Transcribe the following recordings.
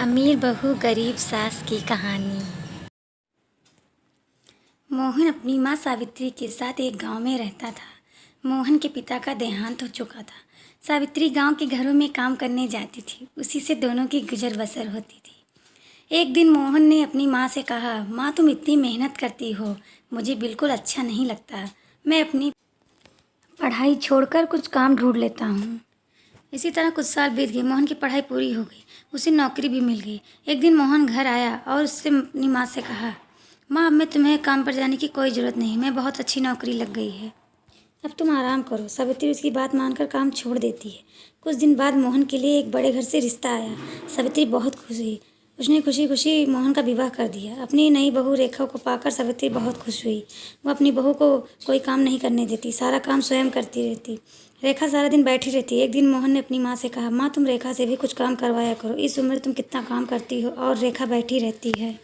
अमीर बहू गरीब सास की कहानी। मोहन अपनी माँ सावित्री के साथ एक गांव में रहता था। मोहन के पिता का देहांत हो चुका था। सावित्री गांव के घरों में काम करने जाती थी, उसी से दोनों की गुजर बसर होती थी। एक दिन मोहन ने अपनी माँ से कहा, माँ तुम इतनी मेहनत करती हो, मुझे बिल्कुल अच्छा नहीं लगता। मैं अपनी पढ़ाई छोड़कर कुछ काम ढूंढ लेता हूँ। इसी तरह कुछ साल बीत गए। मोहन की पढ़ाई पूरी हो गई, उसे नौकरी भी मिल गई। एक दिन मोहन घर आया और उससे अपनी माँ से कहा, माँ अब मैं तुम्हें काम पर जाने की कोई ज़रूरत नहीं, मैं बहुत अच्छी नौकरी लग गई है, अब तुम आराम करो। सावित्री उसकी बात मानकर काम छोड़ देती है। कुछ दिन बाद मोहन के लिए एक बड़े घर से रिश्ता आया। सावित्री बहुत खुश हुई। उसने खुशी खुशी मोहन का विवाह कर दिया। अपनी नई बहू रेखा को पाकर सावित्री बहुत खुश हुई। वह अपनी बहू को कोई काम नहीं करने देती, सारा काम स्वयं करती रहती। रेखा सारा दिन बैठी रहती। एक दिन मोहन ने अपनी माँ से कहा, माँ तुम रेखा से भी कुछ काम करवाया करो, इस उम्र तुम कितना काम करती हो और रेखा बैठी रहती है।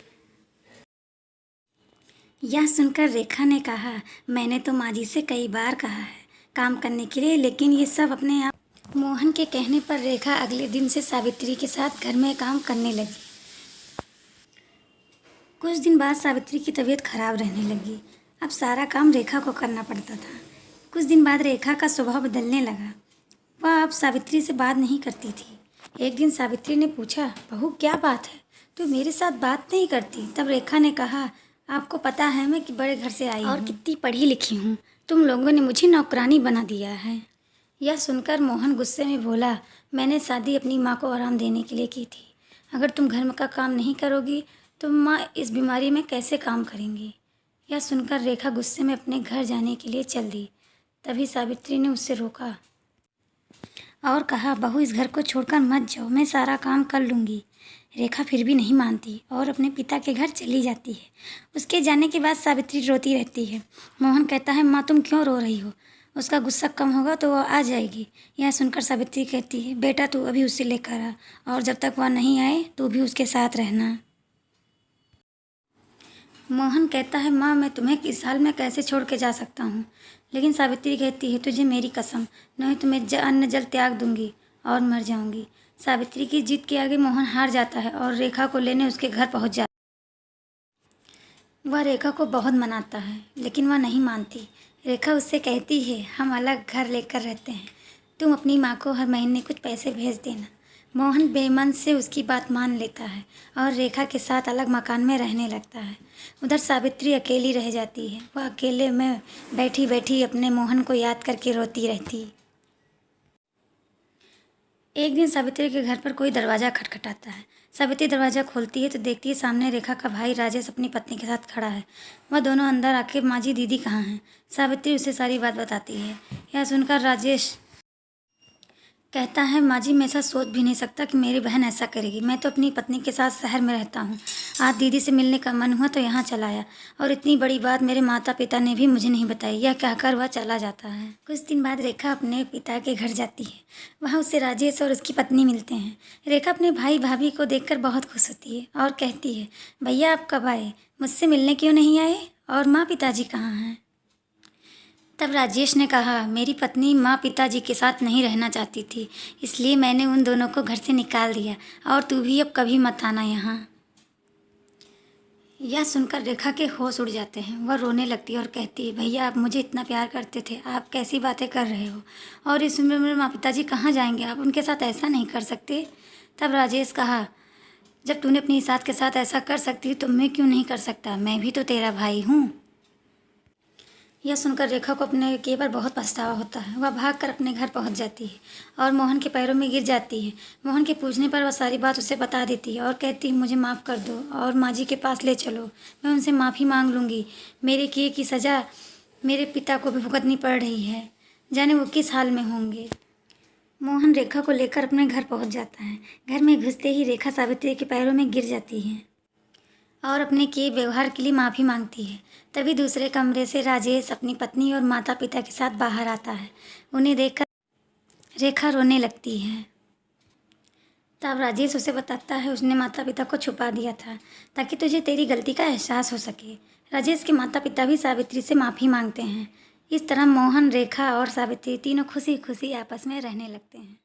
यह सुनकर रेखा ने कहा, मैंने तो माँ जी से कई बार कहा है काम करने के लिए, लेकिन ये सब अपने आप। मोहन के कहने पर रेखा अगले दिन से सावित्री के साथ घर में काम करने लगी। कुछ दिन बाद सावित्री की तबीयत खराब रहने लगी। अब सारा काम रेखा को करना पड़ता था। कुछ दिन बाद रेखा का स्वभाव बदलने लगा। वह अब सावित्री से बात नहीं करती थी। एक दिन सावित्री ने पूछा, बहू क्या बात है, तू मेरे साथ बात नहीं करती? तब रेखा ने कहा, आपको पता है मैं कि बड़े घर से आई और कितनी पढ़ी लिखी हूँ, तुम लोगों ने मुझे नौकरानी बना दिया है। यह सुनकर मोहन गुस्से में बोला, मैंने शादी अपनी माँ को आराम देने के लिए की थी। अगर तुम घर में का काम नहीं करोगी तो माँ इस बीमारी में कैसे काम करेंगी। यह सुनकर रेखा गुस्से में अपने घर जाने के लिए चल दी। तभी सावित्री ने उससे रोका और कहा, बहू इस घर को छोड़कर मत जाओ, मैं सारा काम कर लूँगी। रेखा फिर भी नहीं मानती और अपने पिता के घर चली जाती है। उसके जाने के बाद सावित्री रोती रहती है। मोहन कहता है, माँ तुम क्यों रो रही हो, उसका गुस्सा कम होगा तो वह आ जाएगी। यह सुनकर सावित्री कहती है, बेटा तू अभी उसे लेकर आ और जब तक वह नहीं आए तू भी उसके साथ रहना। मोहन कहता है, माँ मैं तुम्हें इस हाल में कैसे छोड़ के जा सकता हूँ। लेकिन सावित्री कहती है, तुझे मेरी कसम, नहीं तो मैं अन्न जल त्याग दूंगी और मर जाऊंगी। सावित्री की जिद के आगे मोहन हार जाता है और रेखा को लेने उसके घर पहुँच जाता है। वह रेखा को बहुत मनाता है लेकिन वह नहीं मानती। रेखा उससे कहती है, हम अलग घर लेकर रहते हैं, तुम अपनी माँ को हर महीने कुछ पैसे भेज देना। मोहन बेमन से उसकी बात मान लेता है और रेखा के साथ अलग मकान में रहने लगता है। उधर सावित्री अकेली रह जाती है। वह अकेले में बैठी बैठी अपने मोहन को याद करके रोती रहती। एक दिन सावित्री के घर पर कोई दरवाज़ा खटखटाता है। सावित्री दरवाज़ा खोलती है तो देखती है सामने रेखा का भाई राजेश अपनी पत्नी के साथ खड़ा है। वह दोनों अंदर आके, माँ जी दीदी कहाँ हैं? सावित्री उसे सारी बात बताती है। यह सुनकर राजेश कहता है, माँ जी मैं ऐसा सोच भी नहीं सकता कि मेरी बहन ऐसा करेगी। मैं तो अपनी पत्नी के साथ शहर में रहता हूँ, आज दीदी से मिलने का मन हुआ तो यहाँ चला आया और इतनी बड़ी बात मेरे माता पिता ने भी मुझे नहीं बताई। यह कहकर वह चला जाता है। कुछ दिन बाद रेखा अपने पिता के घर जाती है। वहाँ उसे राजेश और उसकी पत्नी मिलते हैं। रेखा अपने भाई भाभी को देखकर बहुत खुश होती है और कहती है, भैया आप कब आए, मुझसे मिलने क्यों नहीं आए, और माँ पिताजी कहाँ हैं? तब राजेश ने कहा, मेरी पत्नी माँ पिताजी के साथ नहीं रहना चाहती थी, इसलिए मैंने उन दोनों को घर से निकाल दिया और तू भी अब कभी मत आना यहाँ। यह सुनकर रेखा के होश उड़ जाते हैं। वह रोने लगती है और कहती है, भैया आप मुझे इतना प्यार करते थे, आप कैसी बातें कर रहे हो, और इस उम्र में माँ पिताजी कहाँ जाएंगे, आप उनके साथ ऐसा नहीं कर सकते। तब राजेश कहा, जब तूने अपनी साथ के साथ ऐसा कर सकती तो मैं क्यों नहीं कर सकता, मैं भी तो तेरा भाई हूँ। यह सुनकर रेखा को अपने किए पर बहुत पछतावा होता है। वह भागकर अपने घर पहुंच जाती है और मोहन के पैरों में गिर जाती है। मोहन के पूछने पर वह सारी बात उसे बता देती है और कहती है, मुझे माफ़ कर दो और माँ जी के पास ले चलो, मैं उनसे माफ़ी मांग लूँगी। मेरे किए की सज़ा मेरे पिता को भी भुगतनी पड़ रही है, जाने वो किस हाल में होंगे। मोहन रेखा को लेकर अपने घर पहुँच जाता है। घर में घुसते ही रेखा सावित्री के पैरों में गिर जाती है और अपने किए व्यवहार के लिए माफ़ी मांगती है। तभी दूसरे कमरे से राजेश अपनी पत्नी और माता पिता के साथ बाहर आता है। उन्हें देखकर रेखा रोने लगती है। तब राजेश उसे बताता है, उसने माता पिता को छुपा दिया था ताकि तुझे तेरी गलती का एहसास हो सके। राजेश के माता पिता भी सावित्री से माफ़ी मांगते हैं। इस तरह मोहन, रेखा और सावित्री तीनों खुशी खुशी आपस में रहने लगते हैं।